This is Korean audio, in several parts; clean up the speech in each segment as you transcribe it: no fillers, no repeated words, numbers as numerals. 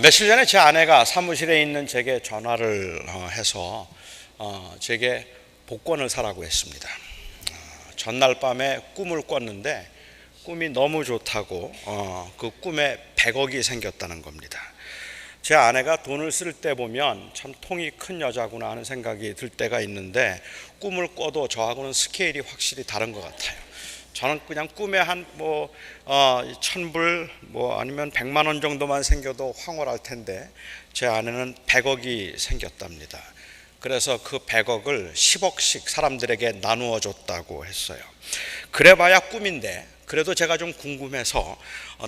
며칠 전에 제 아내가 사무실에 있는 제게 전화를 해서 제게 복권을 사라고 했습니다. 전날 밤에 꿈을 꿨는데 꿈이 너무 좋다고 그 꿈에 100억이 생겼다는 겁니다. 제 아내가 돈을 쓸 때 보면 참 통이 큰 여자구나 하는 생각이 들 때가 있는데 꿈을 꿔도 저하고는 스케일이 확실히 다른 것 같아요. 저는 그냥 꿈에 한 1,000불 아니면 100만 원 정도만 생겨도 황홀할 텐데 제 아내는 100억이 생겼답니다. 그래서 그 100억을 10억씩 사람들에게 나누어 줬다고 했어요. 그래봐야 꿈인데 그래도 제가 좀 궁금해서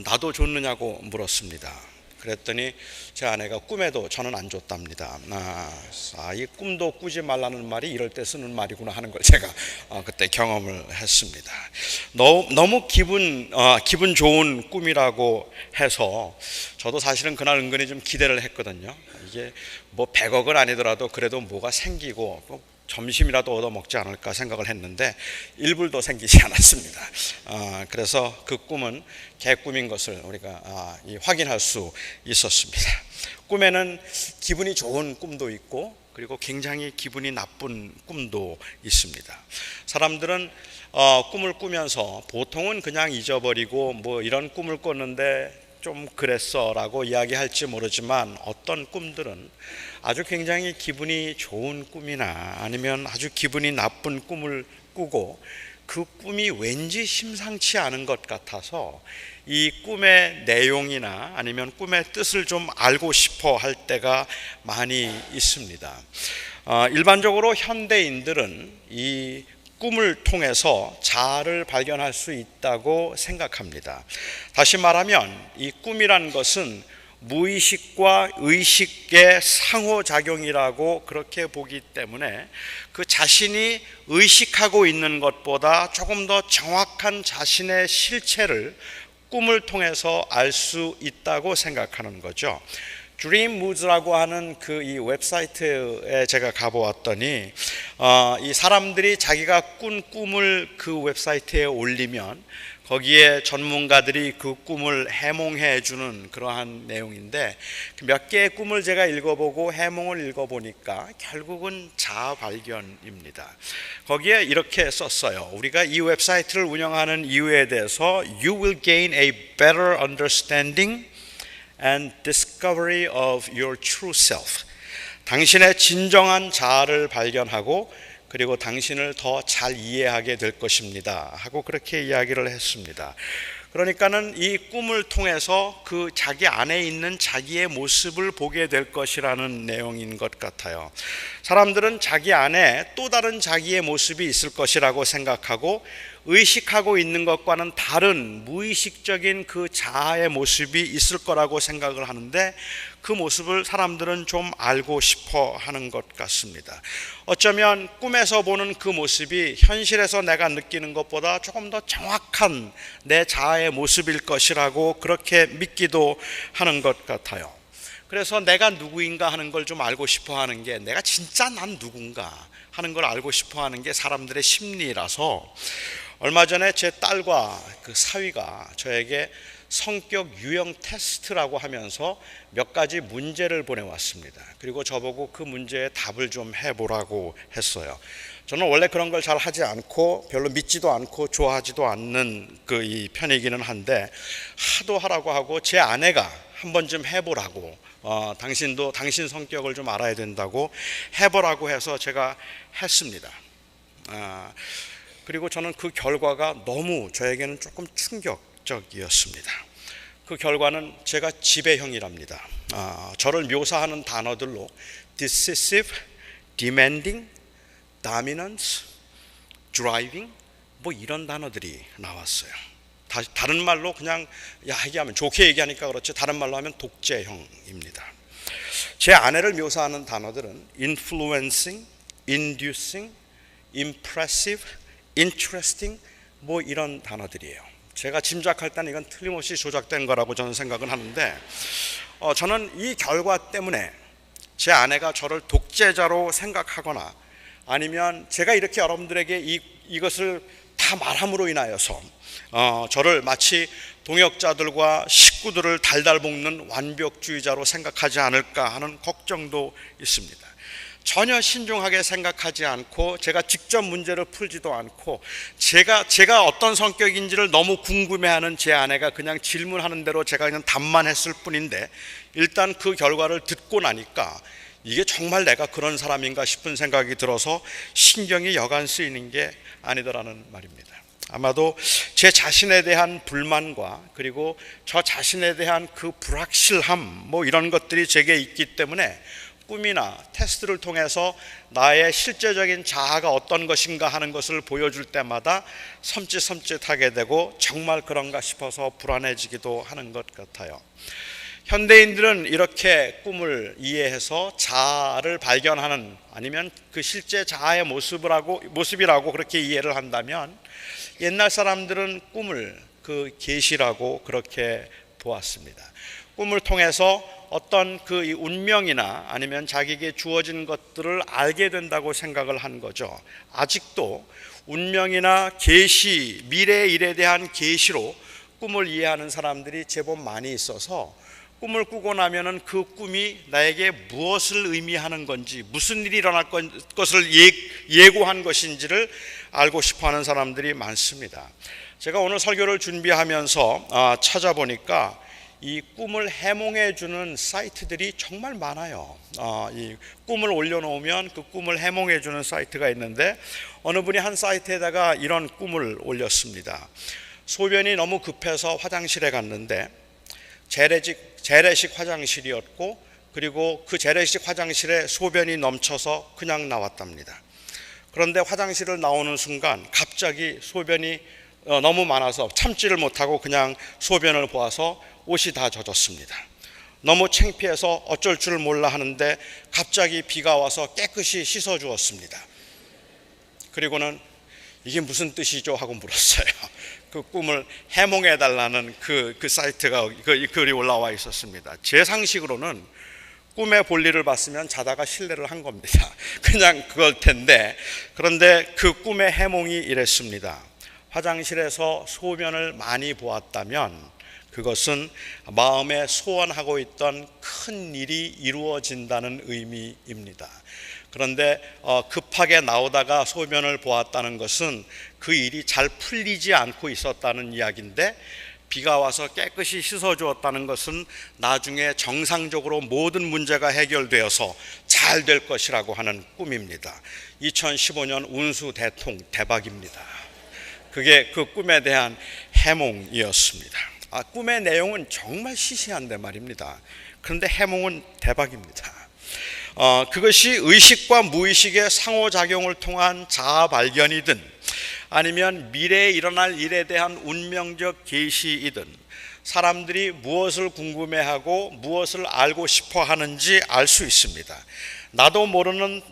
나도 줬느냐고 물었습니다. 그랬더니 제 아내가 꿈에도 저는 안 줬답니다. 이 꿈도 꾸지 말라는 말이 이럴 때 쓰는 말이구나 하는 걸 제가 그때 경험을 했습니다. 너무 기분 좋은 꿈이라고 해서 저도 사실은 그날 은근히 좀 기대를 했거든요. 이게 100억은 아니더라도 그래도 뭐가 생기고 점심이라도 얻어먹지 않을까 생각을 했는데 1불도 생기지 않았습니다. 그래서 그 꿈은 개꿈인 것을 우리가 확인할 수 있었습니다. 꿈에는 기분이 좋은 꿈도 있고 그리고 굉장히 기분이 나쁜 꿈도 있습니다. 사람들은 꿈을 꾸면서 보통은 그냥 잊어버리고 이런 꿈을 꿨는데 좀 그랬어 라고 이야기할지 모르지만 어떤 꿈들은 아주 굉장히 기분이 좋은 꿈이나 아니면 아주 기분이 나쁜 꿈을 꾸고 그 꿈이 왠지 심상치 않은 것 같아서 이 꿈의 내용이나 아니면 꿈의 뜻을 좀 알고 싶어 할 때가 많이 있습니다. 일반적으로 현대인들은 이 꿈을 통해서 자아를 발견할 수 있다고 생각합니다. 다시 말하면 이 꿈이란 것은 무의식과 의식의 상호작용이라고 그렇게 보기 때문에 그 자신이 의식하고 있는 것보다 조금 더 정확한 자신의 실체를 꿈을 통해서 알 수 있다고 생각하는 거죠. 드림무즈라고 하는 이 웹사이트에 제가 가보았더니 이 사람들이 자기가 꾼 꿈을 그 웹사이트에 올리면 거기에 전문가들이 그 꿈을 해몽해 주는 그러한 내용인데 몇 개의 꿈을 제가 읽어보고 해몽을 읽어보니까 결국은 자아 발견입니다. 거기에 이렇게 썼어요. 우리가 이 웹사이트를 운영하는 이유에 대해서 You will gain a better understanding and discovery of your true self. 당신의 진정한 자아를 발견하고 그리고 당신을 더 잘 이해하게 될 것입니다 하고 그렇게 이야기를 했습니다. 그러니까는 이 꿈을 통해서 그 자기 안에 있는 자기의 모습을 보게 될 것이라는 내용인 것 같아요. 사람들은 자기 안에 또 다른 자기의 모습이 있을 것이라고 생각하고 의식하고 있는 것과는 다른 무의식적인 그 자아의 모습이 있을 거라고 생각을 하는데 그 모습을 사람들은 좀 알고 싶어 하는 것 같습니다. 어쩌면 꿈에서 보는 그 모습이 현실에서 내가 느끼는 것보다 조금 더 정확한 내 자아의 모습일 것이라고 그렇게 믿기도 하는 것 같아요. 그래서 내가 누구인가 하는 걸 좀 알고 싶어 하는 게 내가 진짜 난 누군가 하는 걸 알고 싶어 하는 게 사람들의 심리라서 얼마 전에 제 딸과 그 사위가 저에게 성격 유형 테스트라고 하면서 몇 가지 문제를 보내왔습니다. 그리고 저보고 그 문제에 답을 좀 해보라고 했어요. 저는 원래 그런 걸 잘 하지 않고 별로 믿지도 않고 좋아하지도 않는 이 편이기는 한데 하도 하라고 하고 제 아내가 한 번쯤 해보라고 당신도 당신 성격을 좀 알아야 된다고 해보라고 해서 제가 했습니다. 그리고 저는 그 결과가 너무 저에게는 조금 충격적이었습니다. 그 결과는 제가 지배형이랍니다. 저를 묘사하는 단어들로 decisive, demanding, dominance, driving 이런 단어들이 나왔어요. 다른 말로 그냥 얘기하면 좋게 얘기하니까 그렇지 다른 말로 하면 독재형입니다. 제 아내를 묘사하는 단어들은 influencing, inducing, impressive, interesting 이런 단어들이에요. 제가 짐작할 때는 이건 틀림없이 조작된 거라고 저는 생각은 하는데 저는 이 결과 때문에 제 아내가 저를 독재자로 생각하거나 아니면 제가 이렇게 여러분들에게 이것을 다 다 말함으로 인하여서 저를 마치 동역자들과 식구들을 달달 볶는 완벽주의자로 생각하지 않을까 하는 걱정도 있습니다. 전혀 신중하게 생각하지 않고 제가 직접 문제를 풀지도 않고 제가 어떤 성격인지를 너무 궁금해하는 제 아내가 그냥 질문하는 대로 제가 그냥 답만 했을 뿐인데, 일단 그 결과를 듣고 나니까 이게 정말 내가 그런 사람인가 싶은 생각이 들어서 신경이 여간 쓰이는 게 아니더라는 말입니다. 아마도 제 자신에 대한 불만과 그리고 저 자신에 대한 그 불확실함 이런 것들이 제게 있기 때문에 꿈이나 테스트를 통해서 나의 실제적인 자아가 어떤 것인가 하는 것을 보여줄 때마다 섬찟섬찟하게 되고 정말 그런가 싶어서 불안해지기도 하는 것 같아요. 현대인들은 이렇게 꿈을 이해해서 자아를 발견하는, 아니면 그 실제 자아의 모습이라고 그렇게 이해를 한다면, 옛날 사람들은 꿈을 그 계시라고 그렇게 보았습니다. 꿈을 통해서 어떤 그 운명이나 아니면 자기에게 주어진 것들을 알게 된다고 생각을 한 거죠. 아직도 운명이나 계시, 미래의 일에 대한 계시로 꿈을 이해하는 사람들이 제법 많이 있어서 꿈을 꾸고 나면은 그 꿈이 나에게 무엇을 의미하는 건지, 무슨 일이 일어날 것을 예고한 것인지를 알고 싶어하는 사람들이 많습니다. 제가 오늘 설교를 준비하면서 찾아보니까 이 꿈을 해몽해 주는 사이트들이 정말 많아요. 이 꿈을 올려놓으면 그 꿈을 해몽해 주는 사이트가 있는데, 어느 분이 한 사이트에다가 이런 꿈을 올렸습니다. 소변이 너무 급해서 화장실에 갔는데 재래식 화장실이었고, 그리고 그 재래식 화장실에 소변이 넘쳐서 그냥 나왔답니다. 그런데 화장실을 나오는 순간 갑자기 소변이 너무 많아서 참지를 못하고 그냥 소변을 보아서 옷이 다 젖었습니다. 너무 창피해서 어쩔 줄 몰라 하는데 갑자기 비가 와서 깨끗이 씻어 주었습니다. 그리고는 이게 무슨 뜻이죠? 하고 물었어요. 그 꿈을 해몽해 달라는 그 사이트가 그 글이 올라와 있었습니다. 제 상식으로는 꿈의 볼일을 봤으면 자다가 실례를 한 겁니다. 그냥 그걸 텐데, 그런데 그 꿈의 해몽이 이랬습니다. 화장실에서 소변을 많이 보았다면 그것은 마음에 소원하고 있던 큰 일이 이루어진다는 의미입니다. 그런데 급하게 나오다가 소변을 보았다는 것은 그 일이 잘 풀리지 않고 있었다는 이야기인데, 비가 와서 깨끗이 씻어주었다는 것은 나중에 정상적으로 모든 문제가 해결되어서 잘 될 것이라고 하는 꿈입니다. 2015년 운수 대박입니다. 그게 그 꿈에 대한 해몽이었습니다. 꿈의 내용은 정말 시시한데 말입니다. 그런데 해몽은 대박입니다. 그것이 의식과 무의식의 상호작용을 통한 자아 발견이든 아니면 미래에 일어날 일에 대한 운명적 계시이든, 사람들이 무엇을 궁금해하고 무엇을 알고 싶어 하는지 알 수 있습니다. 나도 모르는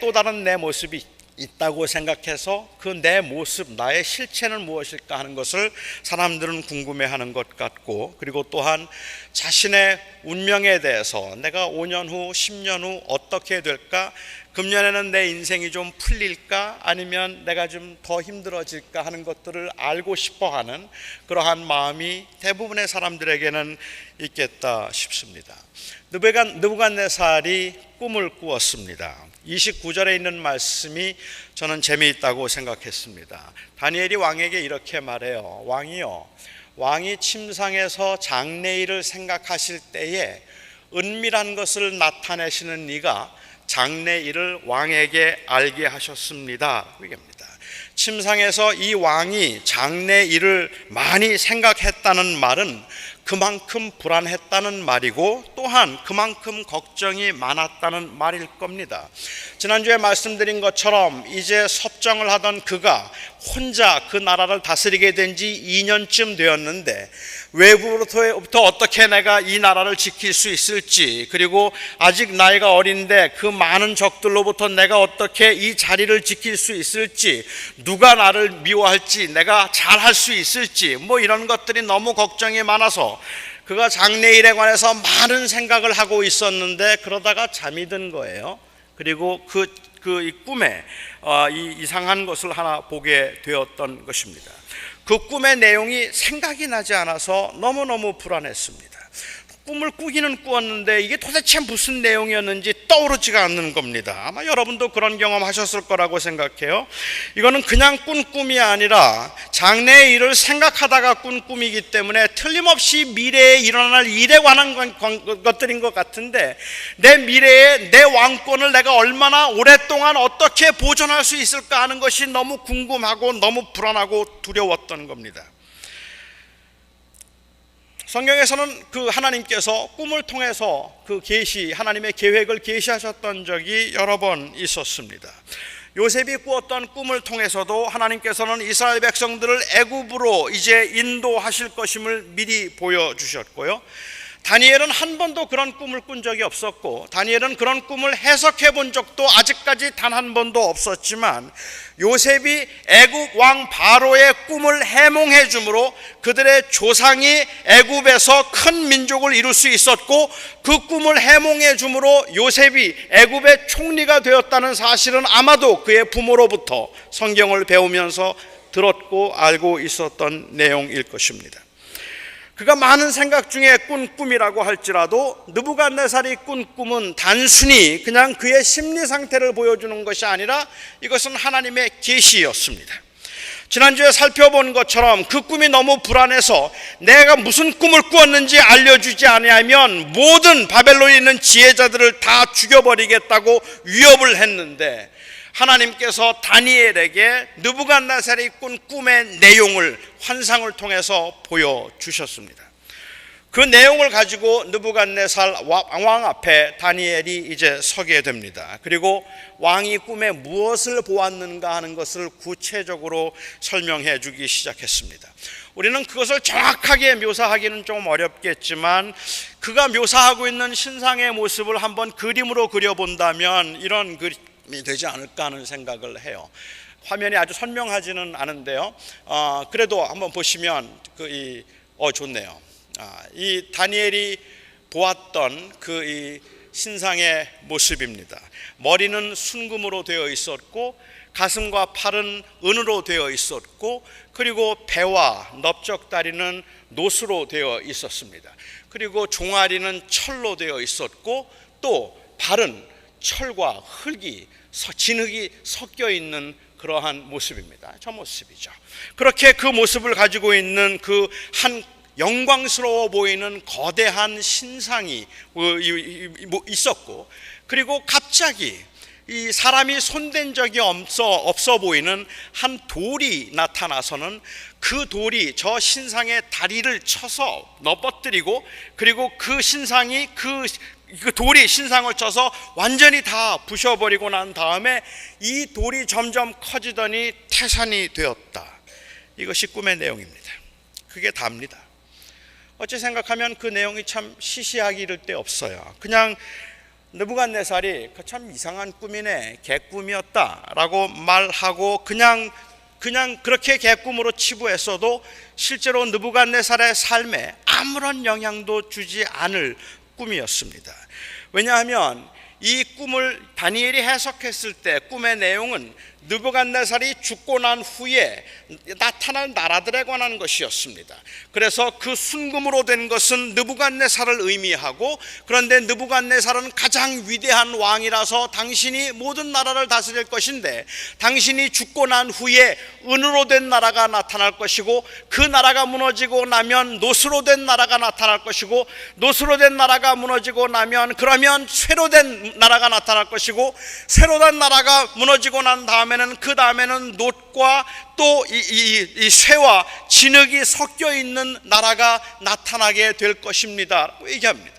또 다른 내 모습이 있다고 생각해서 그 내 모습, 나의 실체는 무엇일까 하는 것을 사람들은 궁금해하는 것 같고, 그리고 또한 자신의 운명에 대해서 내가 5년 후, 10년 후 어떻게 될까, 금년에는 내 인생이 좀 풀릴까, 아니면 내가 좀 더 힘들어질까 하는 것들을 알고 싶어하는 그러한 마음이 대부분의 사람들에게는 있겠다 싶습니다. 느부갓네살이 꿈을 꾸었습니다. 29절에 있는 말씀이 저는 재미있다고 생각했습니다. 다니엘이 왕에게 이렇게 말해요. 왕이요, 왕이 침상에서 장래일을 생각하실 때에 은밀한 것을 나타내시는 이가 장래일을 왕에게 알게 하셨습니다. 이겁니다. 침상에서 이 왕이 장래일을 많이 생각했다는 말은 그만큼 불안했다는 말이고, 또한 그만큼 걱정이 많았다는 말일 겁니다. 지난주에 말씀드린 것처럼 이제 섭정을 하던 그가 혼자 그 나라를 다스리게 된 지 2년쯤 되었는데, 외부로부터 어떻게 내가 이 나라를 지킬 수 있을지, 그리고 아직 나이가 어린데 그 많은 적들로부터 내가 어떻게 이 자리를 지킬 수 있을지, 누가 나를 미워할지, 내가 잘할 수 있을지, 이런 것들이 너무 걱정이 많아서 그가 장래일에 관해서 많은 생각을 하고 있었는데, 그러다가 잠이 든 거예요. 그리고 그 이 꿈에 이 이상한 것을 하나 보게 되었던 것입니다. 그 꿈의 내용이 생각이 나지 않아서 너무너무 불안했습니다. 꿈을 꾸기는 꾸었는데 이게 도대체 무슨 내용이었는지 떠오르지가 않는 겁니다. 아마 여러분도 그런 경험 하셨을 거라고 생각해요. 이거는 그냥 꾼 꿈이 아니라 장래의 일을 생각하다가 꾼 꿈이기 때문에 틀림없이 미래에 일어날 일에 관한 것들인 것 같은데, 내 미래에 내 왕권을 내가 얼마나 오랫동안 어떻게 보존할 수 있을까 하는 것이 너무 궁금하고 너무 불안하고 두려웠던 겁니다. 성경에서는 그 하나님께서 꿈을 통해서 그 하나님의 계획을 계시하셨던 적이 여러 번 있었습니다. 요셉이 꾸었던 꿈을 통해서도 하나님께서는 이스라엘 백성들을 애굽으로 이제 인도하실 것임을 미리 보여주셨고요. 다니엘은 한 번도 그런 꿈을 꾼 적이 없었고, 다니엘은 그런 꿈을 해석해 본 적도 아직까지 단 한 번도 없었지만, 요셉이 애굽 왕 바로의 꿈을 해몽해 주므로 그들의 조상이 애굽에서 큰 민족을 이룰 수 있었고, 그 꿈을 해몽해 주므로 요셉이 애굽의 총리가 되었다는 사실은 아마도 그의 부모로부터 성경을 배우면서 들었고 알고 있었던 내용일 것입니다. 그가 많은 생각 중에 꾼 꿈이라고 할지라도 느부갓네살이 꾼 꿈은 단순히 그냥 그의 심리 상태를 보여주는 것이 아니라 이것은 하나님의 계시였습니다. 지난주에 살펴본 것처럼 그 꿈이 너무 불안해서 내가 무슨 꿈을 꾸었는지 알려주지 않으면 모든 바벨론에 있는 지혜자들을 다 죽여버리겠다고 위협을 했는데, 하나님께서 다니엘에게 느부갓네살이 꾼 꿈의 내용을 환상을 통해서 보여주셨습니다. 그 내용을 가지고 느부갓네살 왕 앞에 다니엘이 이제 서게 됩니다. 그리고 왕이 꿈에 무엇을 보았는가 하는 것을 구체적으로 설명해 주기 시작했습니다. 우리는 그것을 정확하게 묘사하기는 좀 어렵겠지만, 그가 묘사하고 있는 신상의 모습을 한번 그림으로 그려본다면 이런 그림이 되지 않을까 하는 생각을 해요. 화면이 아주 선명하지는 않은데요. 그래도 한번 보시면 좋네요. 이 다니엘이 보았던 이 신상의 모습입니다. 머리는 순금으로 되어 있었고, 가슴과 팔은 은으로 되어 있었고, 그리고 배와 넓적다리는 노수로 되어 있었습니다. 그리고 종아리는 철로 되어 있었고, 또 발은 철과 진흙이 섞여 있는 그러한 모습입니다. 저 모습이죠. 그렇게 그 모습을 가지고 있는 그 한 영광스러워 보이는 거대한 신상이 있었고, 그리고 갑자기 이 사람이 손댄 적이 없어 보이는 한 돌이 나타나서는 그 돌이 저 신상의 다리를 쳐서 넘어뜨리고, 그리고 그 신상이 그 돌이 신상을 쳐서 완전히 다 부셔버리고 난 다음에 이 돌이 점점 커지더니 태산이 되었다. 이것이 꿈의 내용입니다. 그게 답니다. 어찌 생각하면 그 내용이 참 시시하기 이를 데 없어요. 그냥 느부갓네살이 참 이상한 꿈이네, 개꿈이었다라고 말하고 그냥 그렇게 개꿈으로 치부했어도 실제로 느부갓네살의 삶에 아무런 영향도 주지 않을 꿈이었습니다. 왜냐하면 이 꿈을 다니엘이 해석했을 때 꿈의 내용은 느부갓네살이 죽고 난 후에 나타날 나라들에 관한 것이었습니다. 그래서 그 순금으로 된 것은 느부갓네살을 의미하고, 그런데 느부갓네살은 가장 위대한 왕이라서 당신이 모든 나라를 다스릴 것인데, 당신이 죽고 난 후에 은으로 된 나라가 나타날 것이고, 그 나라가 무너지고 나면 노수로 된 나라가 나타날 것이고, 노수로 된 나라가 무너지고 나면 그러면 쇠로 된 나라가 나타날 것이고, 쇠로 된 나라가 무너지고 난 다음에는 그 다음에는 놋과 또 이 쇠와 진흙이 섞여 있는 나라가 나타나게 될 것입니다 얘기합니다.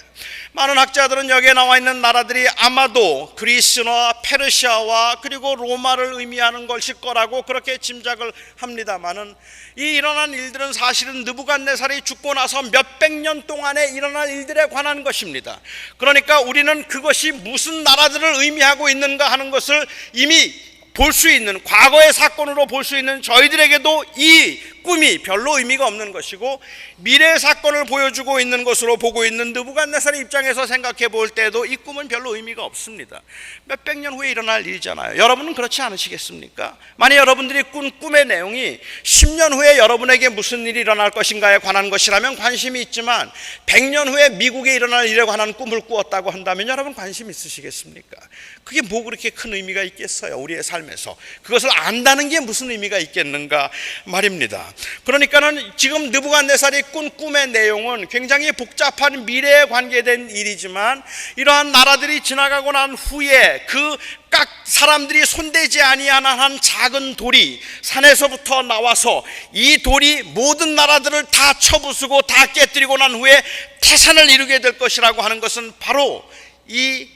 많은 학자들은 여기에 나와 있는 나라들이 아마도 그리스나 페르시아와 그리고 로마를 의미하는 것일 거라고 그렇게 짐작을 합니다만은, 이 일어난 일들은 사실은 느부갓네살이 죽고 나서 몇백 년 동안에 일어난 일들에 관한 것입니다. 그러니까 우리는 그것이 무슨 나라들을 의미하고 있는가 하는 것을 이미 볼 수 있는, 과거의 사건으로 볼 수 있는 저희들에게도 이 꿈이 별로 의미가 없는 것이고 미래의 사건을 보여주고 있는 것으로 보고 있는 느부갓네살의 입장에서 생각해 볼 때도 이 꿈은 별로 의미가 없습니다. 몇백 년 후에 일어날 일이잖아요. 여러분은 그렇지 않으시겠습니까? 만약 여러분들이 꾼 꿈의 내용이 10년 후에 여러분에게 무슨 일이 일어날 것인가에 관한 것이라면 관심이 있지만 100년 후에 미국에 일어날 일에 관한 꿈을 꾸었다고 한다면 여러분 관심 있으시겠습니까? 그게 뭐 그렇게 큰 의미가 있겠어요? 우리의 삶에서 그것을 안다는 게 무슨 의미가 있겠는가 말입니다. 그러니까는 지금 느부갓네살이 꾼 꿈의 내용은 굉장히 복잡한 미래에 관계된 일이지만 이러한 나라들이 지나가고 난 후에 그 각 사람들이 손대지 아니하는 한 작은 돌이 산에서부터 나와서 이 돌이 모든 나라들을 다 쳐부수고 다 깨뜨리고 난 후에 태산을 이루게 될 것이라고 하는 것은 바로 이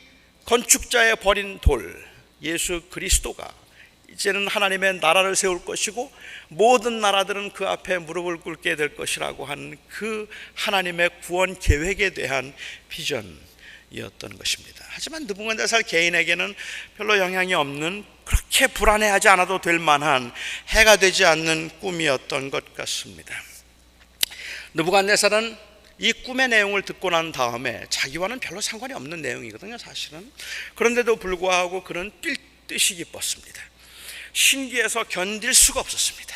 건축자의 버린 돌 예수 그리스도가 이제는 하나님의 나라를 세울 것이고 모든 나라들은 그 앞에 무릎을 꿇게 될 것이라고 하는 그 하나님의 구원 계획에 대한 비전이었던 것입니다. 하지만 느부갓네살 개인에게는 별로 영향이 없는 그렇게 불안해하지 않아도 될 만한 해가 되지 않는 꿈이었던 것 같습니다. 느부갓네살은 이 꿈의 내용을 듣고 난 다음에 자기와는 별로 상관이 없는 내용이거든요, 사실은. 그런데도 불구하고 그는 뛸 듯이 기뻤습니다. 신기해서 견딜 수가 없었습니다.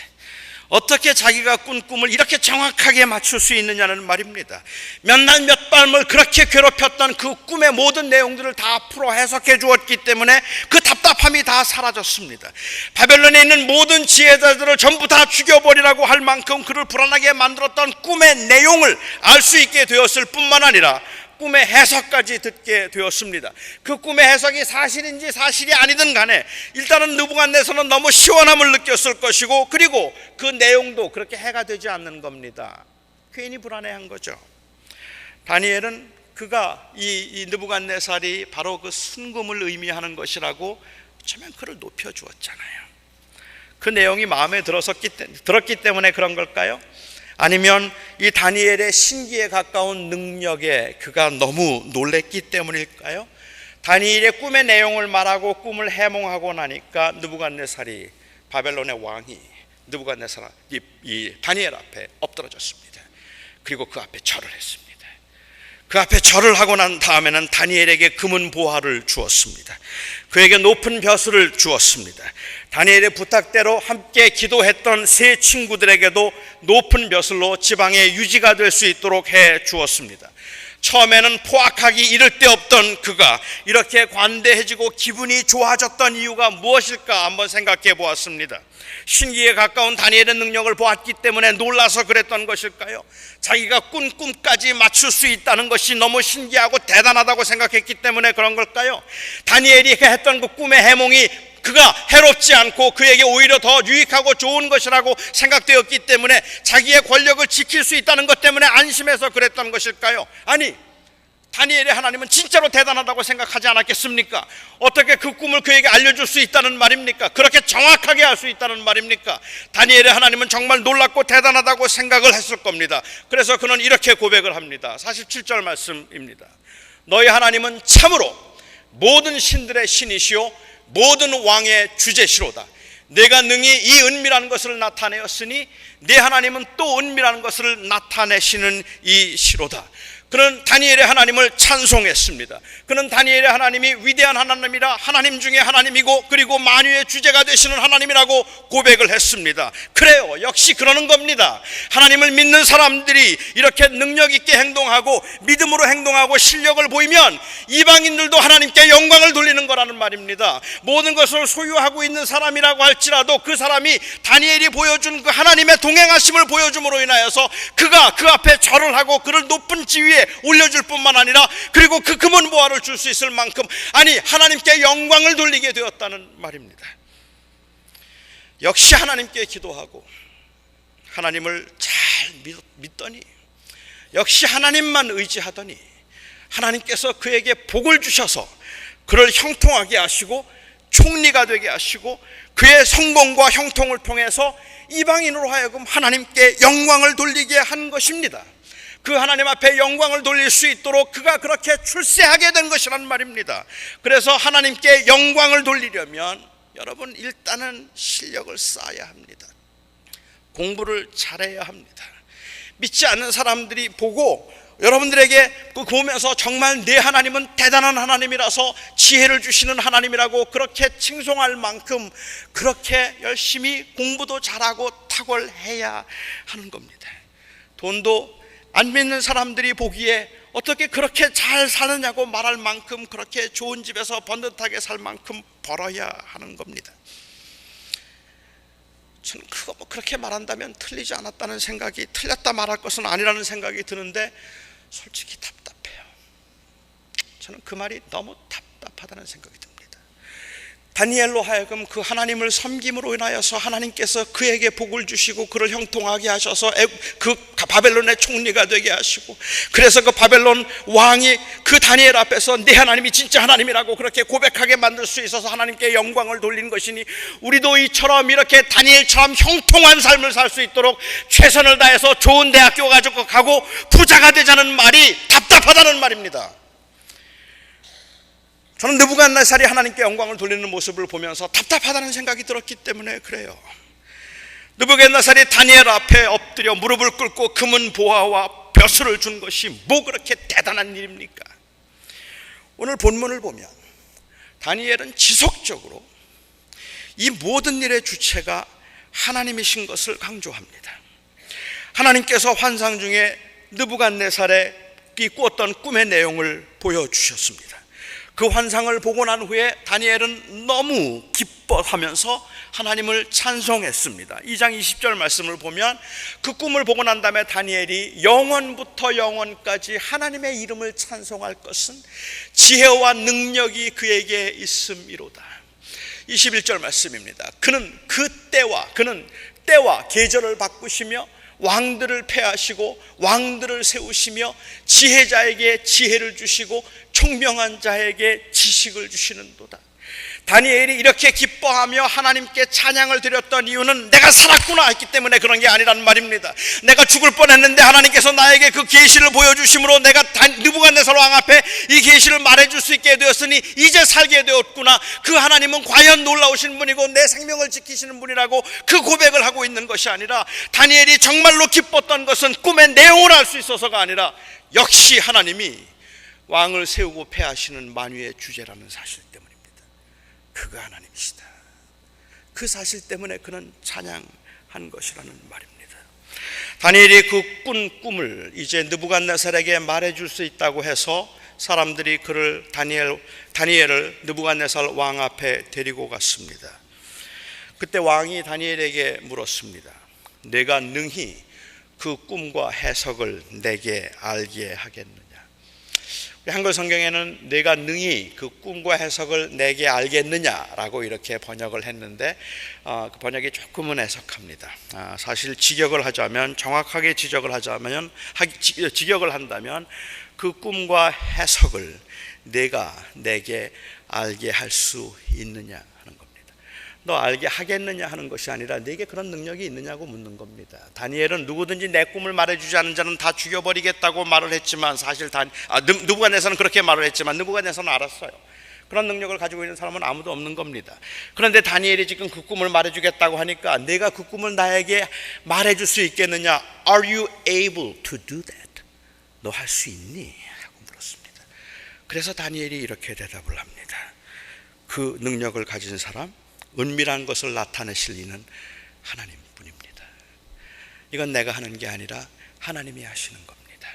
어떻게 자기가 꾼 꿈을 이렇게 정확하게 맞출 수 있느냐는 말입니다. 몇 날 몇 밤을 그렇게 괴롭혔던 그 꿈의 모든 내용들을 다 풀어 해석해 주었기 때문에 그 답답함이 다 사라졌습니다. 바벨론에 있는 모든 지혜자들을 전부 다 죽여버리라고 할 만큼 그를 불안하게 만들었던 꿈의 내용을 알 수 있게 되었을 뿐만 아니라 꿈의 해석까지 듣게 되었습니다. 그 꿈의 해석이 사실인지 사실이 아니든 간에 일단은 느부갓네살은 너무 시원함을 느꼈을 것이고 그리고 그 내용도 그렇게 해가 되지 않는 겁니다. 괜히 불안해한 거죠. 다니엘은 그가 이 느부갓네살이 바로 그 순금을 의미하는 것이라고 어쩌면 그를 높여주었잖아요. 그 내용이 마음에 들었기 때문에 그런 걸까요? 아니면 이 다니엘의 신기에 가까운 능력에 그가 너무 놀랬기 때문일까요? 다니엘의 꿈의 내용을 말하고 꿈을 해몽하고 나니까 느부갓네살이 바벨론의 왕이 느부갓네살 이 다니엘 앞에 엎드러졌습니다. 그리고 그 앞에 절을 했습니다. 그 앞에 절을 하고 난 다음에는 다니엘에게 금은 보화를 주었습니다. 그에게 높은 벼슬을 주었습니다. 다니엘의 부탁대로 함께 기도했던 세 친구들에게도 높은 벼슬로 지방의 유지가 될 수 있도록 해 주었습니다. 처음에는 포악하기 이를 데 없던 그가 이렇게 관대해지고 기분이 좋아졌던 이유가 무엇일까 한번 생각해 보았습니다. 신기에 가까운 다니엘의 능력을 보았기 때문에 놀라서 그랬던 것일까요? 자기가 꾼 꿈까지 맞출 수 있다는 것이 너무 신기하고 대단하다고 생각했기 때문에 그런 걸까요? 다니엘이 했던 그 꿈의 해몽이 그가 해롭지 않고 그에게 오히려 더 유익하고 좋은 것이라고 생각되었기 때문에 자기의 권력을 지킬 수 있다는 것 때문에 안심해서 그랬던 것일까요? 아니, 다니엘의 하나님은 진짜로 대단하다고 생각하지 않았겠습니까? 어떻게 그 꿈을 그에게 알려줄 수 있다는 말입니까? 그렇게 정확하게 할 수 있다는 말입니까? 다니엘의 하나님은 정말 놀랍고 대단하다고 생각을 했을 겁니다. 그래서 그는 이렇게 고백을 합니다. 47절 말씀입니다. 너희 하나님은 참으로 모든 신들의 신이시오 모든 왕의 주제시로다. 내가 능히 이 은밀한 것을 나타내었으니 내 하나님은 또 은밀한 것을 나타내시는 이시로다. 그는 다니엘의 하나님을 찬송했습니다. 그는 다니엘의 하나님이 위대한 하나님이라 하나님 중에 하나님이고 그리고 만유의 주제가 되시는 하나님이라고 고백을 했습니다. 그래요, 역시 그러는 겁니다. 하나님을 믿는 사람들이 이렇게 능력 있게 행동하고 믿음으로 행동하고 실력을 보이면 이방인들도 하나님께 영광을 돌리는 거라는 말입니다. 모든 것을 소유하고 있는 사람이라고 할지라도 그 사람이 다니엘이 보여준 그 하나님의 동행하심을 보여줌으로 인하여서 그가 그 앞에 절을 하고 그를 높은 지위에 올려줄 뿐만 아니라 그리고 그 금은 보화를 줄 수 있을 만큼 아니 하나님께 영광을 돌리게 되었다는 말입니다. 역시 하나님께 기도하고 하나님을 잘 믿더니 역시 하나님만 의지하더니 하나님께서 그에게 복을 주셔서 그를 형통하게 하시고 총리가 되게 하시고 그의 성공과 형통을 통해서 이방인으로 하여금 하나님께 영광을 돌리게 한 것입니다. 그 하나님 앞에 영광을 돌릴 수 있도록 그가 그렇게 출세하게 된 것이란 말입니다. 그래서 하나님께 영광을 돌리려면 여러분 일단은 실력을 쌓아야 합니다. 공부를 잘해야 합니다. 믿지 않는 사람들이 보고 여러분들에게 그 보면서 정말 내 하나님은 대단한 하나님이라서 지혜를 주시는 하나님이라고 그렇게 칭송할 만큼 그렇게 열심히 공부도 잘하고 탁월해야 하는 겁니다. 돈도 안 믿는 사람들이 보기에 어떻게 그렇게 잘 사느냐고 말할 만큼 그렇게 좋은 집에서 번듯하게 살 만큼 벌어야 하는 겁니다. 저는 그거 그렇게 말한다면 틀리지 않았다는 생각이, 틀렸다 말할 것은 아니라는 생각이 드는데 솔직히 답답해요. 저는 그 말이 너무 답답하다는 생각이 듭니다. 다니엘로 하여금 그 하나님을 섬김으로 인하여서 하나님께서 그에게 복을 주시고 그를 형통하게 하셔서 그 바벨론의 총리가 되게 하시고, 그래서 그 바벨론 왕이 그 다니엘 앞에서 내 하나님이 진짜 하나님이라고 그렇게 고백하게 만들 수 있어서 하나님께 영광을 돌린 것이니, 우리도 이처럼 이렇게 다니엘처럼 형통한 삶을 살 수 있도록 최선을 다해서 좋은 대학교 가고 부자가 되자는 말이 답답하다는 말입니다. 저는 느부갓네살이 하나님께 영광을 돌리는 모습을 보면서 답답하다는 생각이 들었기 때문에 그래요. 느부갓네살이 다니엘 앞에 엎드려 무릎을 꿇고 금은 보화와 벼슬을 준 것이 뭐 그렇게 대단한 일입니까? 오늘 본문을 보면 다니엘은 지속적으로 이 모든 일의 주체가 하나님이신 것을 강조합니다. 하나님께서 환상 중에 느부갓네살에 꾸었던 꿈의 내용을 보여주셨습니다. 그 환상을 보고 난 후에 다니엘은 너무 기뻐하면서 하나님을 찬송했습니다. 2장 20절 말씀을 보면 그 꿈을 보고 난 다음에 다니엘이 영원부터 영원까지 하나님의 이름을 찬송할 것은 지혜와 능력이 그에게 있음이로다. 21절 말씀입니다. 그는 때와 계절을 바꾸시며 왕들을 패하시고 왕들을 세우시며 지혜자에게 지혜를 주시고 총명한 자에게 지식을 주시는도다. 다니엘이 이렇게 기뻐하며 하나님께 찬양을 드렸던 이유는 내가 살았구나 했기 때문에 그런 게 아니란 말입니다. 내가 죽을 뻔했는데 하나님께서 나에게 그 계시를 보여주심으로 내가 느부갓네살 왕 앞에 이 계시를 말해줄 수 있게 되었으니 이제 살게 되었구나. 그 하나님은 과연 놀라우신 분이고 내 생명을 지키시는 분이라고 그 고백을 하고 있는 것이 아니라, 다니엘이 정말로 기뻤던 것은 꿈의 내용을 알 수 있어서가 아니라 역시 하나님이 왕을 세우고 패하시는 만유의 주제라는 사실 때문입니다. 그가 하나님이시다. 그 사실 때문에 그는 찬양한 것이라는 말입니다. 다니엘이 그 꾼 꿈을 이제 느부갓네살에게 말해줄 수 있다고 해서 사람들이 그를 다니엘을 느부갓네살 왕 앞에 데리고 갔습니다. 그때 왕이 다니엘에게 물었습니다. 내가 능히 그 꿈과 해석을 내게 알게 하겠느냐? 한글 성경에는 내가 능히 그 꿈과 해석을 내게 알겠느냐라고 이렇게 번역을 했는데 그 번역이 조금은 해석합니다. 사실 정확하게 직역을 한다면 그 꿈과 해석을 내가 내게 알게 할 수 있느냐 하는 겁니다. 너 알게 하겠느냐 하는 것이 아니라 내게 그런 능력이 있느냐고 묻는 겁니다. 다니엘은 누구든지 내 꿈을 말해주지 않는 자는 다 죽여버리겠다고 말을 했지만, 사실 느부갓네살은 그렇게 말을 했지만 느부갓네살은 알았어요. 그런 능력을 가지고 있는 사람은 아무도 없는 겁니다. 그런데 다니엘이 지금 그 꿈을 말해주겠다고 하니까 내가 그 꿈을 나에게 말해줄 수 있겠느냐? Are you able to do that? 너 할 수 있니? 하고 물었습니다. 그래서 다니엘이 이렇게 대답을 합니다. 그 능력을 가진 사람, 은밀한 것을 나타내실 이는 하나님뿐입니다. 이건 내가 하는 게 아니라 하나님이 하시는 겁니다.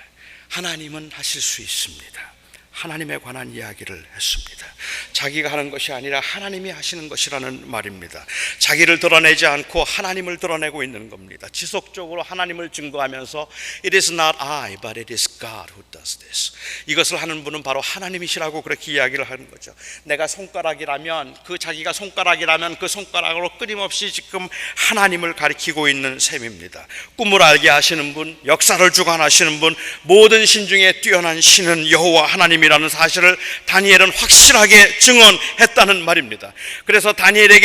하나님은 하실 수 있습니다. 하나님에 관한 이야기를 했습니다. 자기가 하는 것이 아니라 하나님이 하시는 것이라는 말입니다. 자기를 드러내지 않고 하나님을 드러내고 있는 겁니다. 지속적으로 하나님을 증거하면서 It is not I, but it is God who does this. 이것을 하는 분은 바로 하나님이시라고 그렇게 이야기를 하는 거죠. 내가 손가락이라면, 자기가 손가락이라면 그 손가락으로 끊임없이 지금 하나님을 가리키고 있는 셈입니다. 꿈을 알게 하시는 분, 역사를 주관하시는 분, 모든 신 중에 뛰어난 신은 여호와 하나님이 라는 사실을 다니엘은 확실하게 증언했다는 말입니다. 그래서 다니엘이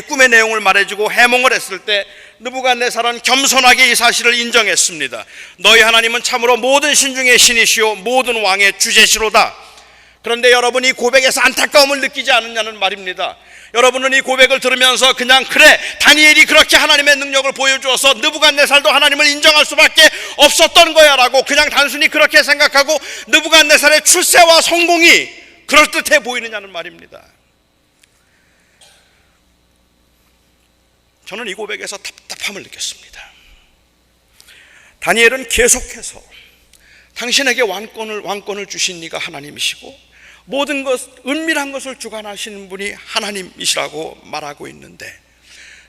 꿈의 내용을 말해주고 해몽을 했을 때 느부갓네살은 겸손하게 이 사실을 인정했습니다. 너희 하나님은 참으로 모든 신 중에 신이시오 모든 왕의 주제시로다. 그런데 여러분이 고백에서 안타까움을 느끼지 않느냐는 말입니다. 여러분은 이 고백을 들으면서 그냥 그래, 다니엘이 그렇게 하나님의 능력을 보여주어서 느부갓네살도 하나님을 인정할 수밖에 없었던 거야 라고 그냥 단순히 그렇게 생각하고 느부갓네살의 출세와 성공이 그럴듯해 보이느냐는 말입니다. 저는 이 고백에서 답답함을 느꼈습니다. 다니엘은 계속해서 당신에게 왕권을 주신 이가 하나님이시고 모든 것, 은밀한 것을 주관하시는 분이 하나님이시라고 말하고 있는데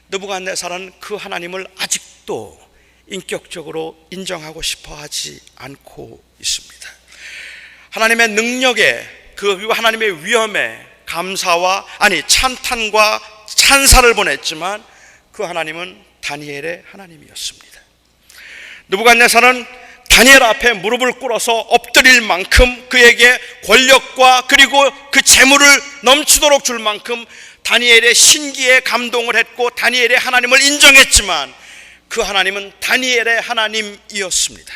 느부갓네살은 그 하나님을 아직도 인격적으로 인정하고 싶어 하지 않고 있습니다. 하나님의 능력에, 그리고 하나님의 위엄에 찬탄과 찬사를 보냈지만 그 하나님은 다니엘의 하나님이었습니다. 느부갓네살은 다니엘 앞에 무릎을 꿇어서 엎드릴 만큼 그에게 권력과 그리고 그 재물을 넘치도록 줄 만큼 다니엘의 신기에 감동을 했고 다니엘의 하나님을 인정했지만 그 하나님은 다니엘의 하나님이었습니다.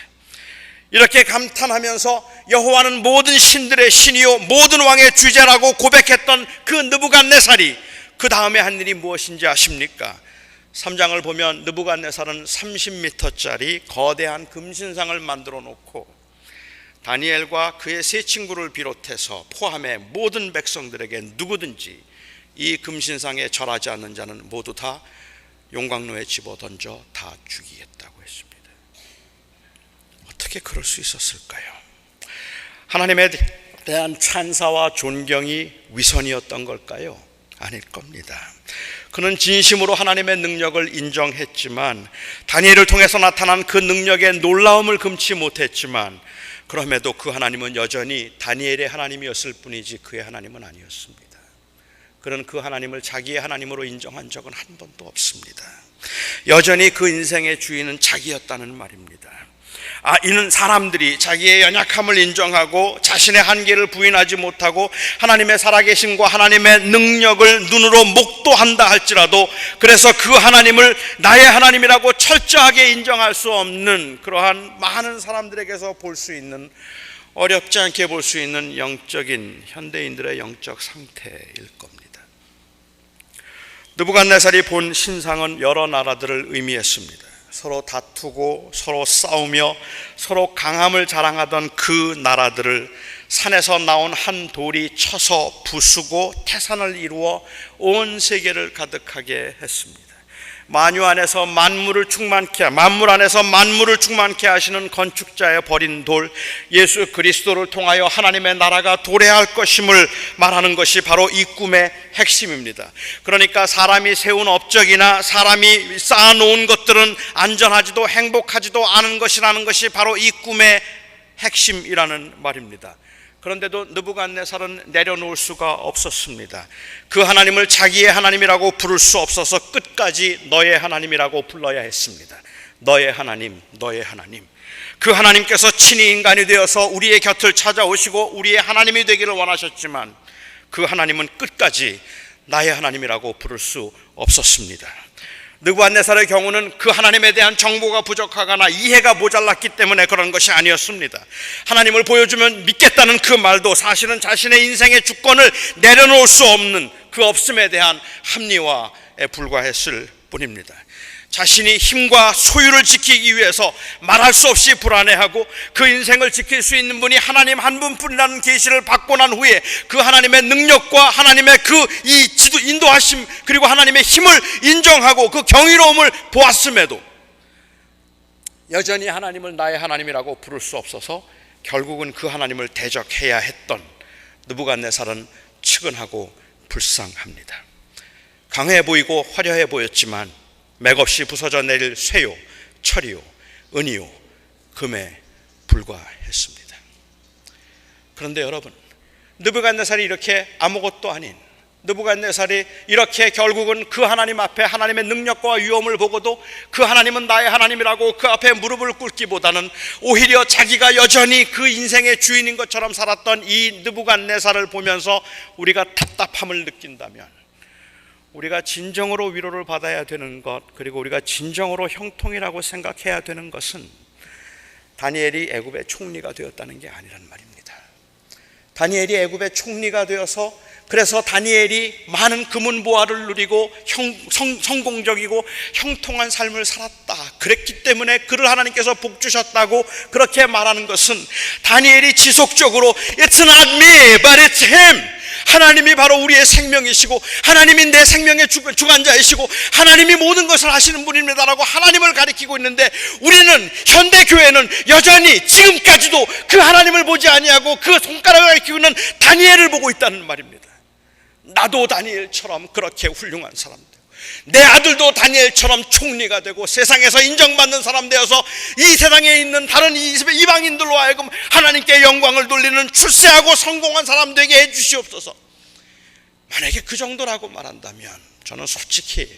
이렇게 감탄하면서 여호와는 모든 신들의 신이요 모든 왕의 주제라고 고백했던 그 느부갓네살이 그 다음에 한 일이 무엇인지 아십니까? 3장을 보면 느부갓네살은 30m짜리 거대한 금신상을 만들어 놓고 다니엘과 그의 세 친구를 비롯해서 포함해 모든 백성들에게 누구든지 이 금신상에 절하지 않는 자는 모두 다 용광로에 집어던져 다 죽이겠다고 했습니다. 어떻게 그럴 수 있었을까요? 하나님에 대한 찬사와 존경이 위선이었던 걸까요? 아닐 겁니다. 그는 진심으로 하나님의 능력을 인정했지만 다니엘을 통해서 나타난 그 능력의 놀라움을 금치 못했지만 그럼에도 그 하나님은 여전히 다니엘의 하나님이었을 뿐이지 그의 하나님은 아니었습니다. 그는 그 하나님을 자기의 하나님으로 인정한 적은 한 번도 없습니다. 여전히 그 인생의 주인은 자기였다는 말입니다. 이는 사람들이 자기의 연약함을 인정하고 자신의 한계를 부인하지 못하고 하나님의 살아계심과 하나님의 능력을 눈으로 목도한다 할지라도 그래서 그 하나님을 나의 하나님이라고 철저하게 인정할 수 없는 그러한 많은 사람들에게서 볼 수 있는, 어렵지 않게 볼 수 있는 영적인 현대인들의 영적 상태일 겁니다. 느부갓네살이 본 신상은 여러 나라들을 의미했습니다. 서로 다투고 서로 싸우며 서로 강함을 자랑하던 그 나라들을 산에서 나온 한 돌이 쳐서 부수고 태산을 이루어 온 세계를 가득하게 했습니다. 만물 안에서 만물을 충만케 하시는 건축자의 버린 돌 예수 그리스도를 통하여 하나님의 나라가 도래할 것임을 말하는 것이 바로 이 꿈의 핵심입니다. 그러니까 사람이 세운 업적이나 사람이 쌓아놓은 것들은 안전하지도 행복하지도 않은 것이라는 것이 바로 이 꿈의 핵심이라는 말입니다. 그런데도 느부갓네살은 내려놓을 수가 없었습니다. 그 하나님을 자기의 하나님이라고 부를 수 없어서 끝까지 너의 하나님이라고 불러야 했습니다. 너의 하나님, 너의 하나님. 그 하나님께서 친히 인간이 되어서 우리의 곁을 찾아오시고 우리의 하나님이 되기를 원하셨지만 그 하나님은 끝까지 나의 하나님이라고 부를 수 없었습니다. 느부갓네살의 경우는 그 하나님에 대한 정보가 부족하거나 이해가 모자랐기 때문에 그런 것이 아니었습니다. 하나님을 보여주면 믿겠다는 그 말도 사실은 자신의 인생의 주권을 내려놓을 수 없는 그 없음에 대한 합리화에 불과했을 뿐입니다. 자신이 힘과 소유를 지키기 위해서 말할 수 없이 불안해하고 그 인생을 지킬 수 있는 분이 하나님 한 분뿐이라는 계시를 받고 난 후에 그 하나님의 능력과 하나님의 인도하심 그리고 하나님의 힘을 인정하고 그 경이로움을 보았음에도 여전히 하나님을 나의 하나님이라고 부를 수 없어서 결국은 그 하나님을 대적해야 했던 느부갓네살은 측은하고 불쌍합니다. 강해 보이고 화려해 보였지만 맥없이 부서져 내릴 쇠요, 철이요, 은이요, 금에 불과했습니다. 그런데 여러분, 느부갓네살이 이렇게 아무것도 아닌 느부갓네살이 이렇게 결국은 그 하나님 앞에 하나님의 능력과 위엄을 보고도 그 하나님은 나의 하나님이라고 그 앞에 무릎을 꿇기보다는 오히려 자기가 여전히 그 인생의 주인인 것처럼 살았던 이 느부갓네살을 보면서 우리가 답답함을 느낀다면 우리가 진정으로 위로를 받아야 되는 것, 그리고 우리가 진정으로 형통이라고 생각해야 되는 것은 다니엘이 애굽의 총리가 되었다는 게 아니란 말입니다. 다니엘이 애굽의 총리가 되어서, 그래서 다니엘이 많은 금은 보화를 누리고 성공적이고 형통한 삶을 살았다, 그랬기 때문에 그를 하나님께서 복 주셨다고 그렇게 말하는 것은, 다니엘이 지속적으로 It's not me but it's him, 하나님이 바로 우리의 생명이시고 하나님이 내 생명의 주관자이시고 하나님이 모든 것을 하시는 분입니다라고 하나님을 가리키고 있는데, 우리는 현대교회는 여전히 지금까지도 그 하나님을 보지 아니하고 그 손가락을 가리키고 있는 다니엘을 보고 있다는 말입니다. 나도 다니엘처럼 그렇게 훌륭한 사람 되고, 내 아들도 다니엘처럼 총리가 되고 세상에서 인정받는 사람 되어서 이 세상에 있는 다른 이방인들로 하여금 하나님께 영광을 돌리는 출세하고 성공한 사람 되게 해주시옵소서. 만약에 그 정도라고 말한다면 저는 솔직히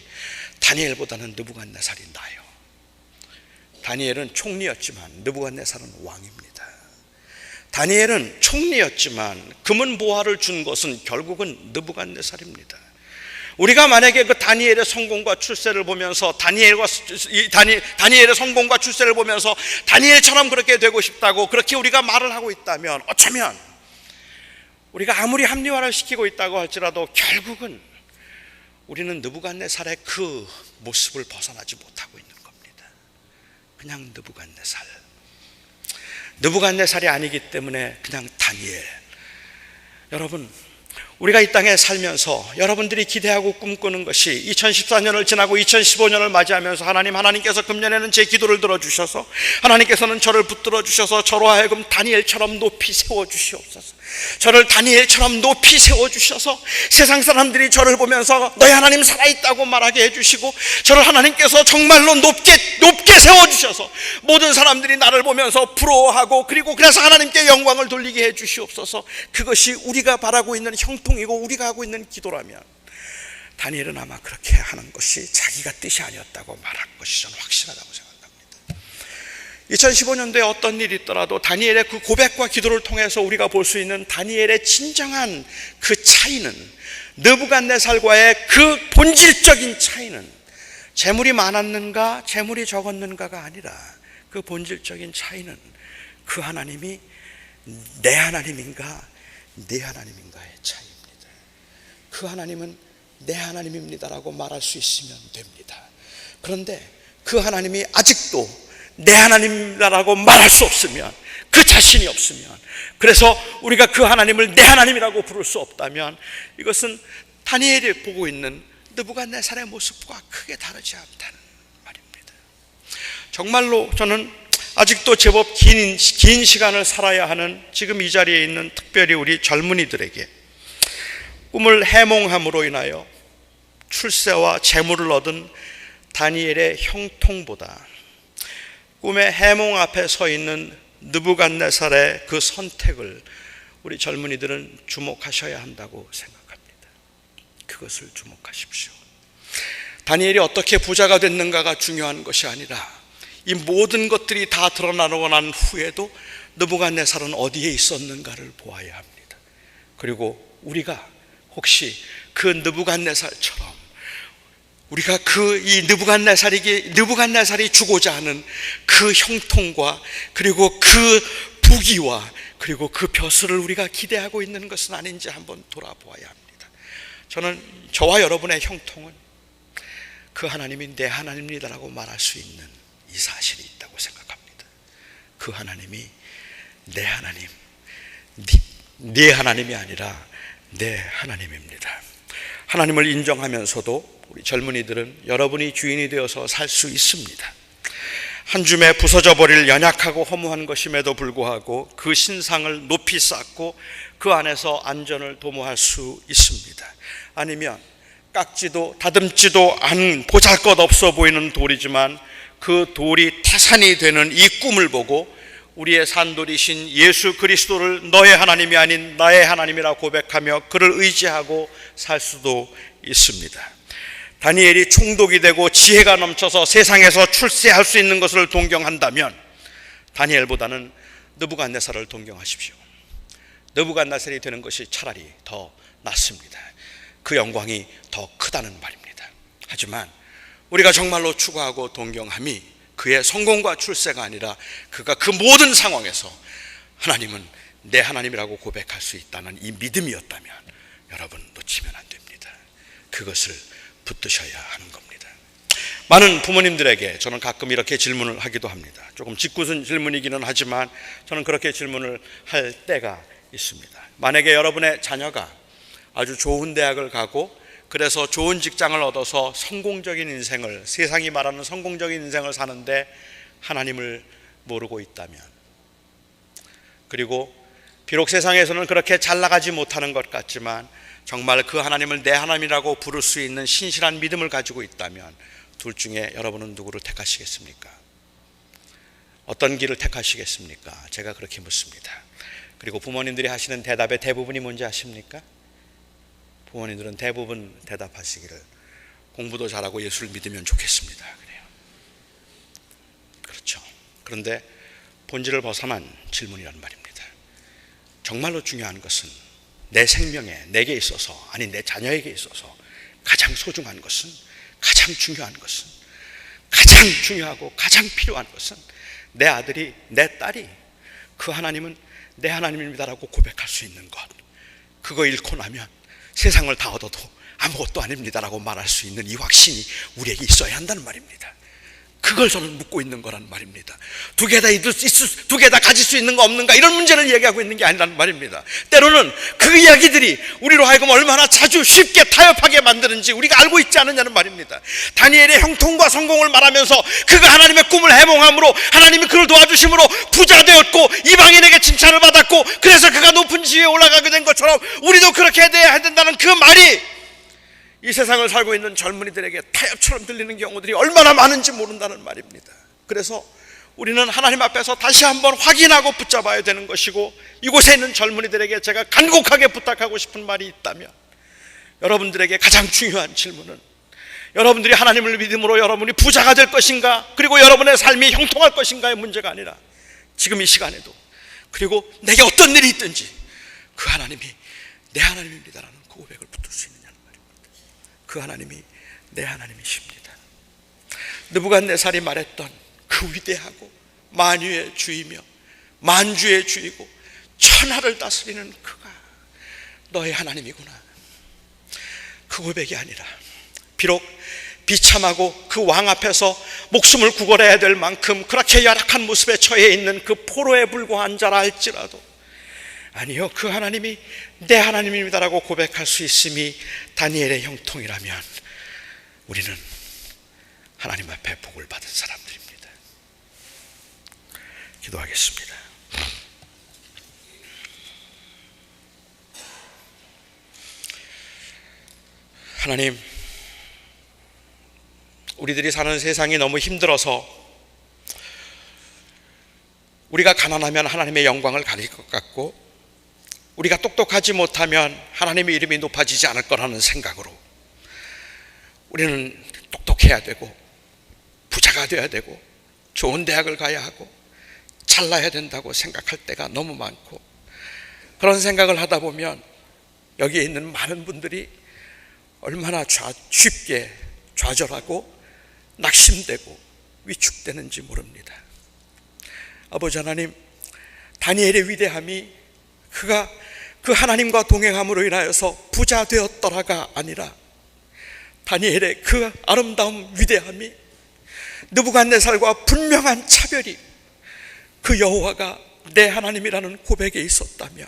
다니엘보다는 느부갓네살이 나아요. 다니엘은 총리였지만 느부갓네살은 왕입니다. 다니엘은 총리였지만 금은 보화를 준 것은 결국은 느부갓네살입니다. 우리가 만약에 그 다니엘의 성공과 출세를 보면서 다니엘의 성공과 출세를 보면서 다니엘처럼 그렇게 되고 싶다고 그렇게 우리가 말을 하고 있다면, 어쩌면 우리가 아무리 합리화를 시키고 있다고 할지라도 결국은 우리는 느부갓네살의 그 모습을 벗어나지 못하고 있는 겁니다. 그냥 느부갓네살이 아니기 때문에 그냥 다니엘. 여러분, 우리가 이 땅에 살면서 여러분들이 기대하고 꿈꾸는 것이 2014년을 지나고 2015년을 맞이하면서 하나님께서 금년에는 제 기도를 들어주셔서 하나님께서는 저를 붙들어 주셔서 저로 하여금 다니엘처럼 높이 세워주시옵소서. 저를 다니엘처럼 높이 세워주셔서 세상 사람들이 저를 보면서 너희 하나님 살아있다고 말하게 해주시고, 저를 하나님께서 정말로 높게 세워주셔서 모든 사람들이 나를 보면서 부러워하고, 그래서 하나님께 영광을 돌리게 해주시옵소서. 그것이 우리가 바라고 있는 형통이고 우리가 하고 있는 기도라면, 다니엘은 아마 그렇게 하는 것이 자기가 뜻이 아니었다고 말할 것이 저는 확실하다고 생각합니다. 2015년도에 어떤 일이 있더라도 다니엘의 그 고백과 기도를 통해서 우리가 볼 수 있는 다니엘의 진정한 그 차이는, 느부갓네살과의 그 본질적인 차이는 재물이 많았는가 재물이 적었는가가 아니라, 그 본질적인 차이는 그 하나님이 내 하나님인가 네 하나님인가의 차이입니다. 그 하나님은 내 하나님입니다라고 말할 수 있으면 됩니다. 그런데 그 하나님이 아직도 내 하나님이라고 말할 수 없으면, 그 자신이 없으면, 그래서 우리가 그 하나님을 내 하나님이라고 부를 수 없다면, 이것은 다니엘이 보고 있는 느부갓네살의 모습과 크게 다르지 않다는 말입니다. 정말로 저는 아직도 제법 긴 시간을 살아야 하는 지금 이 자리에 있는 특별히 우리 젊은이들에게 꿈을 해몽함으로 인하여 출세와 재물을 얻은 다니엘의 형통보다 꿈의 해몽 앞에 서 있는 느부갓네살의 그 선택을 우리 젊은이들은 주목하셔야 한다고 생각합니다. 그것을 주목하십시오. 다니엘이 어떻게 부자가 됐는가가 중요한 것이 아니라, 이 모든 것들이 다 드러나고 난 후에도 느부갓네살은 어디에 있었는가를 보아야 합니다. 그리고 우리가 혹시 그 느부갓네살처럼 우리가 이 느부갓네살이 주고자 하는 그 형통과 그리고 그 부귀와 그리고 그 벼슬을 우리가 기대하고 있는 것은 아닌지 한번 돌아보아야 합니다. 저는 저와 여러분의 형통은 그 하나님이 내 하나님이다라고 말할 수 있는 이 사실이 있다고 생각합니다. 그 하나님이 내 하나님, 네 하나님이 아니라 내 하나님입니다. 하나님을 인정하면서도 우리 젊은이들은 여러분이 주인이 되어서 살 수 있습니다. 한 줌에 부서져 버릴 연약하고 허무한 것임에도 불구하고 그 신상을 높이 쌓고 그 안에서 안전을 도모할 수 있습니다. 아니면 깎지도 다듬지도 않은 보잘것없어 보이는 돌이지만 그 돌이 태산이 되는 이 꿈을 보고 우리의 산돌이신 예수 그리스도를 너의 하나님이 아닌 나의 하나님이라 고백하며 그를 의지하고 살 수도 있습니다. 다니엘이 총독이 되고 지혜가 넘쳐서 세상에서 출세할 수 있는 것을 동경한다면 다니엘보다는 느부갓네살을 동경하십시오. 느부갓네살이 되는 것이 차라리 더 낫습니다. 그 영광이 더 크다는 말입니다. 하지만 우리가 정말로 추구하고 동경함이 그의 성공과 출세가 아니라 그가 그 모든 상황에서 하나님은 내 하나님이라고 고백할 수 있다는 이 믿음이었다면 여러분 놓치면 안 됩니다. 그것을 붙드셔야 하는 겁니다. 많은 부모님들에게 저는 가끔 이렇게 질문을 하기도 합니다. 조금 짓궂은 질문이기는 하지만 저는 그렇게 질문을 할 때가 있습니다. 만약에 여러분의 자녀가 아주 좋은 대학을 가고 그래서 좋은 직장을 얻어서 성공적인 인생을, 세상이 말하는 성공적인 인생을 사는데 하나님을 모르고 있다면, 그리고 비록 세상에서는 그렇게 잘 나가지 못하는 것 같지만 정말 그 하나님을 내 하나님이라고 부를 수 있는 신실한 믿음을 가지고 있다면 둘 중에 여러분은 누구를 택하시겠습니까? 어떤 길을 택하시겠습니까? 제가 그렇게 묻습니다. 그리고 부모님들이 하시는 대답의 대부분이 뭔지 아십니까? 부모님들은 대부분 대답하시기를 공부도 잘하고 예수를 믿으면 좋겠습니다. 그래요. 그렇죠. 그런데 본질을 벗어난 질문이란 말입니다. 정말로 중요한 것은 내 생명에, 내게 있어서, 아니 내 자녀에게 있어서 가장 소중한 것은, 가장 중요한 것은, 가장 중요하고 가장 필요한 것은 내 아들이, 내 딸이 그 하나님은 내 하나님입니다라고 고백할 수 있는 것, 그거 잃고 나면 세상을 다 얻어도 아무것도 아닙니다라고 말할 수 있는 이 확신이 우리에게 있어야 한다는 말입니다. 그걸 저는 묻고 있는 거란 말입니다. 두 개 다 가질 수 있는가 없는가 이런 문제를 얘기하고 있는 게 아니란 말입니다. 때로는 그 이야기들이 우리로 하여금 얼마나 자주 쉽게 타협하게 만드는지 우리가 알고 있지 않느냐는 말입니다. 다니엘의 형통과 성공을 말하면서 그가 하나님의 꿈을 해몽함으로 하나님이 그를 도와주심으로 부자 되었고 이방인에게 칭찬을 받았고 그래서 그가 높은 지위에 올라가게 된 것처럼 우리도 그렇게 돼야 된다는 그 말이 이 세상을 살고 있는 젊은이들에게 타협처럼 들리는 경우들이 얼마나 많은지 모른다는 말입니다. 그래서 우리는 하나님 앞에서 다시 한번 확인하고 붙잡아야 되는 것이고, 이곳에 있는 젊은이들에게 제가 간곡하게 부탁하고 싶은 말이 있다면, 여러분들에게 가장 중요한 질문은 여러분들이 하나님을 믿음으로 여러분이 부자가 될 것인가, 그리고 여러분의 삶이 형통할 것인가의 문제가 아니라 지금 이 시간에도, 그리고 내게 어떤 일이 있든지 그 하나님이 내 하나님입니다라는 그 고백을 붙들 수 있는 그 하나님이 내 하나님이십니다. 느부갓네살이 말했던 그 위대하고 만유의 주이며 만주의 주이고 천하를 다스리는 그가 너의 하나님이구나. 그 고백이 아니라 비록 비참하고 그 왕 앞에서 목숨을 구걸해야 될 만큼 그렇게 열악한 모습에 처해 있는 그 포로에 불과한 자라 할지라도, 아니요, 그 하나님이 내 하나님입니다라고 고백할 수 있음이 다니엘의 형통이라면 우리는 하나님 앞에 복을 받은 사람들입니다. 기도하겠습니다. 하나님, 우리들이 사는 세상이 너무 힘들어서 우리가 가난하면 하나님의 영광을 가릴 것 같고, 우리가 똑똑하지 못하면 하나님의 이름이 높아지지 않을 거라는 생각으로 우리는 똑똑해야 되고 부자가 돼야 되고 좋은 대학을 가야 하고 잘나야 된다고 생각할 때가 너무 많고, 그런 생각을 하다 보면 여기에 있는 많은 분들이 얼마나 쉽게 좌절하고 낙심되고 위축되는지 모릅니다. 아버지 하나님, 다니엘의 위대함이 그가 그 하나님과 동행함으로 인하여서 부자 되었더라가 아니라 다니엘의 그 아름다운 위대함이 느부갓네살과 분명한 차별이 그 여호와가 내 하나님이라는 고백에 있었다면,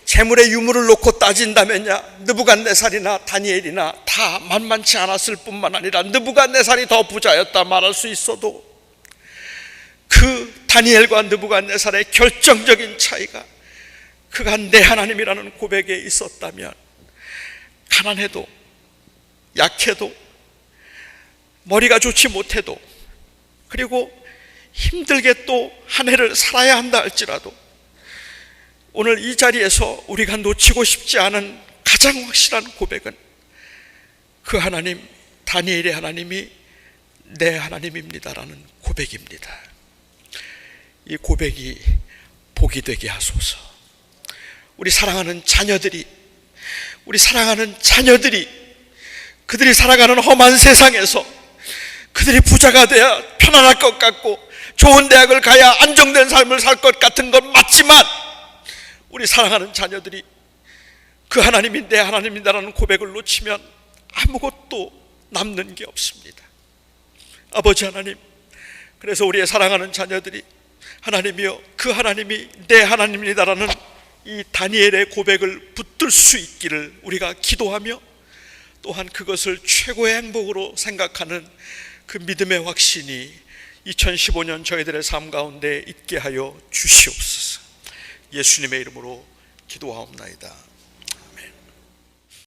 재물의 유무를 놓고 따진다면야 느부갓네살이나 다니엘이나 다 만만치 않았을 뿐만 아니라 느부갓네살이 더 부자였다 말할 수 있어도, 그 다니엘과 느부갓네살의 결정적인 차이가 그가 내 하나님이라는 고백에 있었다면, 가난해도 약해도 머리가 좋지 못해도 그리고 힘들게 또 한 해를 살아야 한다 할지라도 오늘 이 자리에서 우리가 놓치고 싶지 않은 가장 확실한 고백은 그 하나님, 다니엘의 하나님이 내 하나님입니다라는 고백입니다. 이 고백이 복이 되게 하소서. 우리 사랑하는 자녀들이 그들이 살아가는 험한 세상에서 그들이 부자가 돼야 편안할 것 같고 좋은 대학을 가야 안정된 삶을 살 것 같은 건 맞지만, 우리 사랑하는 자녀들이 그 하나님이 내 하나님이다라는 고백을 놓치면 아무것도 남는 게 없습니다. 아버지 하나님, 그래서 우리의 사랑하는 자녀들이 하나님이여 그 하나님이 내 하나님이다라는 이 다니엘의 고백을 붙들 수 있기를 우리가 기도하며, 또한 그것을 최고의 행복으로 생각하는 그 믿음의 확신이 2015년 저희들의 삶 가운데 있게 하여 주시옵소서. 예수님의 이름으로 기도하옵나이다.